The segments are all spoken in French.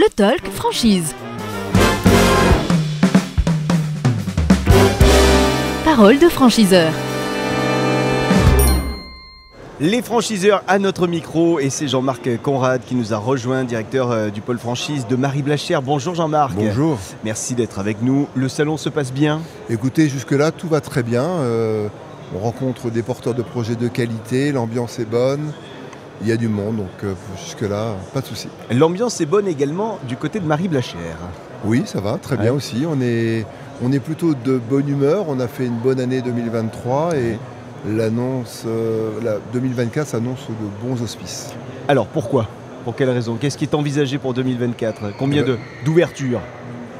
Le Talk Franchise. Parole de franchiseur. Les franchiseurs à notre micro, et c'est Jean-Marc Conrad qui nous a rejoint, directeur du pôle franchise de Marie-Blachère. Bonjour Jean-Marc. Bonjour. Merci d'être avec nous. Le salon se passe bien? Écoutez, jusque-là, tout va très bien. On rencontre des porteurs de projets de qualité, l'ambiance est bonne, il y a du monde, donc jusque-là, pas de souci. L'ambiance est bonne également du côté de Marie-Blachère. Oui, ça va, très bien aussi. On est plutôt de bonne humeur. On a fait une bonne année 2023 et l'annonce 2024 s'annonce de bons auspices. Alors pourquoi? Pour quelle raison? Qu'est-ce qui est envisagé pour 2024? Combien d'ouvertures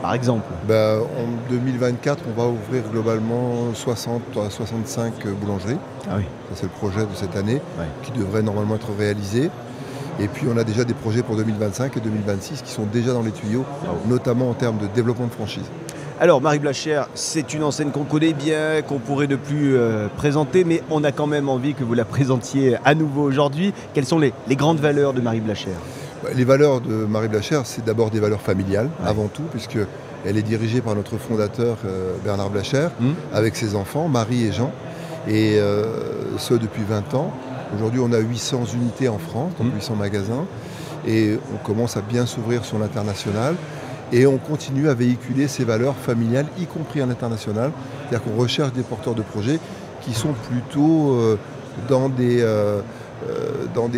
par exemple? En 2024, on va ouvrir globalement 60 à 65 boulangeries. Ah oui. Ça, c'est le projet de cette année qui devrait normalement être réalisé. Et puis on a déjà des projets pour 2025 et 2026 qui sont déjà dans les tuyaux, notamment en termes de développement de franchise. Alors Marie-Blachère, c'est une enseigne qu'on connaît bien, qu'on pourrait ne plus présenter, mais on a quand même envie que vous la présentiez à nouveau aujourd'hui. Quelles sont les grandes valeurs de Marie-Blachère? Les valeurs de Marie-Blachère, c'est d'abord des valeurs familiales, avant tout, puisqu'elle est dirigée par notre fondateur Bernard Blachère, avec ses enfants, Marie et Jean, et ce depuis 20 ans. Aujourd'hui, on a 800 unités en France, donc 800 magasins, et on commence à bien s'ouvrir sur l'international. Et on continue à véhiculer ces valeurs familiales, y compris à l'international. C'est-à-dire qu'on recherche des porteurs de projets qui sont plutôt dans des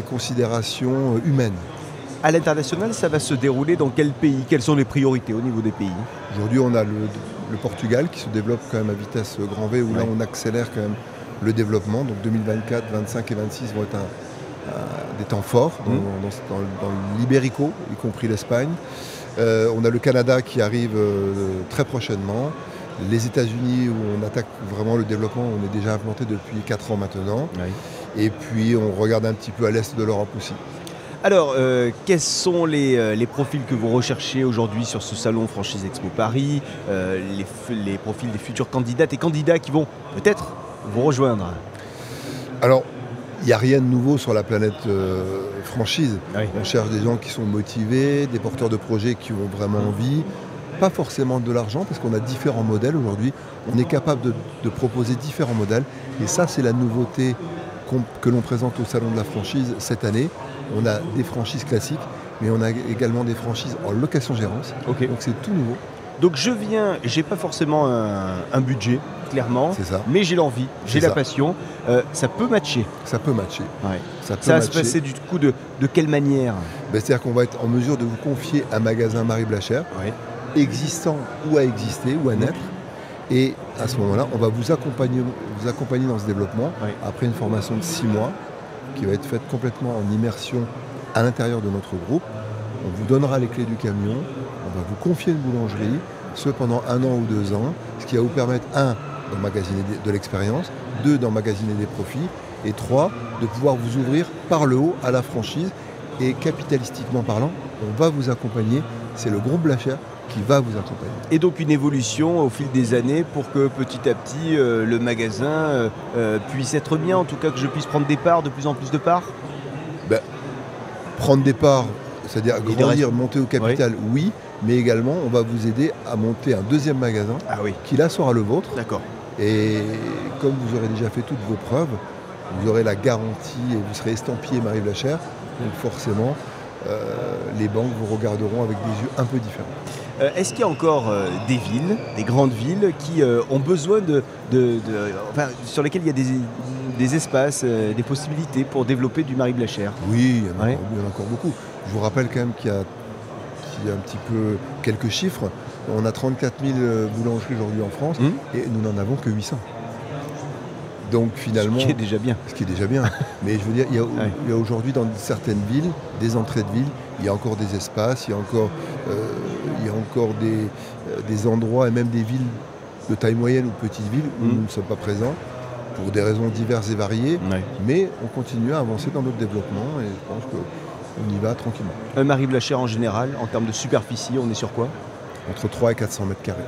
considérations humaines. À l'international, ça va se dérouler dans quel pays? Quelles sont les priorités au niveau des pays? Aujourd'hui, on a le Portugal qui se développe quand même à vitesse grand V, où là, on accélère quand même le développement. Donc 2024, 2025 et 2026 vont être des temps forts dans l'Ibérico, y compris l'Espagne. On a le Canada qui arrive très prochainement. Les États-Unis où on attaque vraiment le développement, on est déjà implanté depuis 4 ans maintenant. Et puis on regarde un petit peu à l'est de l'Europe aussi. Alors, quels sont les profils que vous recherchez aujourd'hui sur ce salon Franchise Expo Paris, les profils des futurs candidates et candidats qui vont peut-être vous rejoindre? Alors, il n'y a rien de nouveau sur la planète franchise. On cherche des gens qui sont motivés, des porteurs de projets qui ont vraiment envie, pas forcément de l'argent, parce qu'on a différents modèles aujourd'hui. On est capable de proposer différents modèles, et ça, c'est la nouveauté que l'on présente au Salon de la franchise cette année. On a des franchises classiques, mais on a également des franchises en location-gérance. Donc c'est tout nouveau. Donc je viens, j'ai pas forcément un budget, clairement, mais j'ai l'envie, j'ai la passion. Ça peut matcher. Ça peut matcher. Ça va se passer du coup de quelle manière? C'est-à-dire qu'on va être en mesure de vous confier un magasin Marie-Blachère, existant ou à exister, ou à naître. Et à ce moment-là, on va vous accompagner dans ce développement, après une formation de 6 mois, qui va être faite complètement en immersion à l'intérieur de notre groupe. On vous donnera les clés du camion, on va vous confier une boulangerie, ce pendant 1 an ou 2 ans, ce qui va vous permettre, 1, d'emmagasiner de l'expérience, 2, d'emmagasiner des profits, et 3, de pouvoir vous ouvrir par le haut à la franchise. Et capitalistiquement parlant, on va vous accompagner, c'est le groupe Blachère qui va vous accompagner. Et donc une évolution au fil des années pour que petit à petit le magasin puisse être bien, en tout cas que je puisse prendre des parts, de plus en plus de parts? Prendre des parts, c'est-à-dire grandir, monter au capital, oui, mais également on va vous aider à monter un deuxième magasin qui là sera le vôtre. D'accord. Et comme vous aurez déjà fait toutes vos preuves, vous aurez la garantie et vous serez estampillé Marie-Blachère, donc forcément les banques vous regarderont avec des yeux un peu différents. Est-ce qu'il y a encore des villes, des grandes villes qui ont besoin sur lesquelles il y a des espaces, des possibilités pour développer du Marie-Blachère? Oui, il y en a encore beaucoup. Je vous rappelle quand même qu'il y a un petit peu quelques chiffres. On a 34 000 boulangeries aujourd'hui en France et nous n'en avons que 800. Donc finalement, ce qui est déjà bien. Mais je veux dire, il y a aujourd'hui dans certaines villes, des entrées de ville, il y a encore des espaces, il y a encore des endroits et même des villes de taille moyenne ou petite ville où nous ne sommes pas présents pour des raisons diverses et variées. Mais on continue à avancer dans notre développement et je pense qu'on y va tranquillement. Marie-Blachère en général, en termes de superficie, on est sur quoi? Entre 3 et 400 mètres carrés.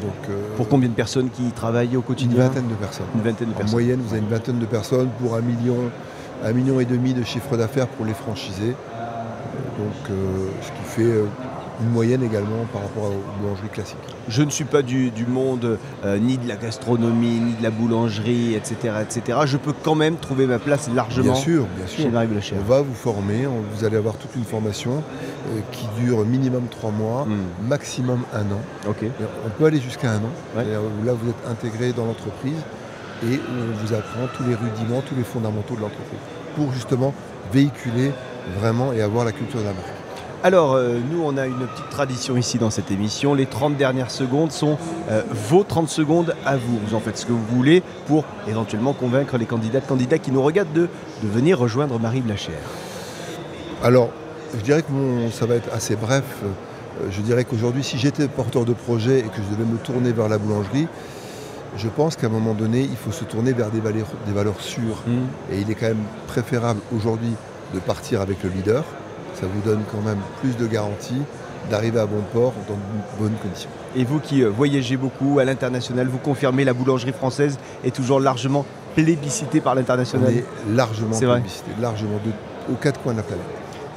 Donc, pour combien de personnes qui travaillent au quotidien? Une vingtaine de personnes. En moyenne, vous avez une vingtaine de personnes pour 1,5 million de chiffre d'affaires pour les franchisés. Donc ce qui fait une moyenne également par rapport aux boulangeries classiques. Je ne suis pas du monde ni de la gastronomie, ni de la boulangerie, etc., etc. Je peux quand même trouver ma place largement bien sûr. chez Marie Blachère. On va vous former, vous allez avoir toute une formation qui dure minimum 3 mois, maximum 1 an. Okay. On peut aller jusqu'à 1 an. Ouais. Là, vous êtes intégré dans l'entreprise et on vous apprend tous les rudiments, tous les fondamentaux de l'entreprise pour justement véhiculer vraiment et avoir la culture de la marque. Alors, nous, on a une petite tradition ici dans cette émission. Les 30 dernières secondes sont vos 30 secondes à vous. Vous en faites ce que vous voulez pour éventuellement convaincre les candidats qui nous regardent de venir rejoindre Marie Blachère. Alors, je dirais que ça va être assez bref. Je dirais qu'aujourd'hui, si j'étais porteur de projet et que je devais me tourner vers la boulangerie, je pense qu'à un moment donné, il faut se tourner vers des valeurs sûres. Et il est quand même préférable aujourd'hui de partir avec le leader. Ça vous donne quand même plus de garanties d'arriver à bon port dans de bonnes conditions. Et vous qui voyagez beaucoup à l'international, vous confirmez la boulangerie française est toujours largement plébiscitée par l'international? On est largement plébiscité, largement aux 4 coins de la planète.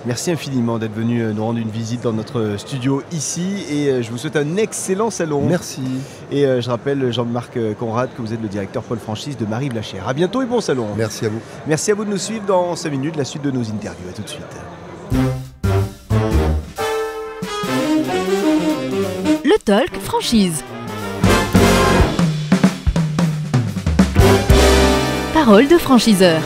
Merci infiniment d'être venu nous rendre une visite dans notre studio ici et je vous souhaite un excellent salon. Merci. Et je rappelle Jean-Marc Conrad que vous êtes le directeur pôle franchise de Marie Blachère. À bientôt et bon salon. Merci à vous. Merci à vous de nous suivre dans 5 minutes, la suite de nos interviews. À tout de suite. Le Talk Franchise. Parole de franchiseur.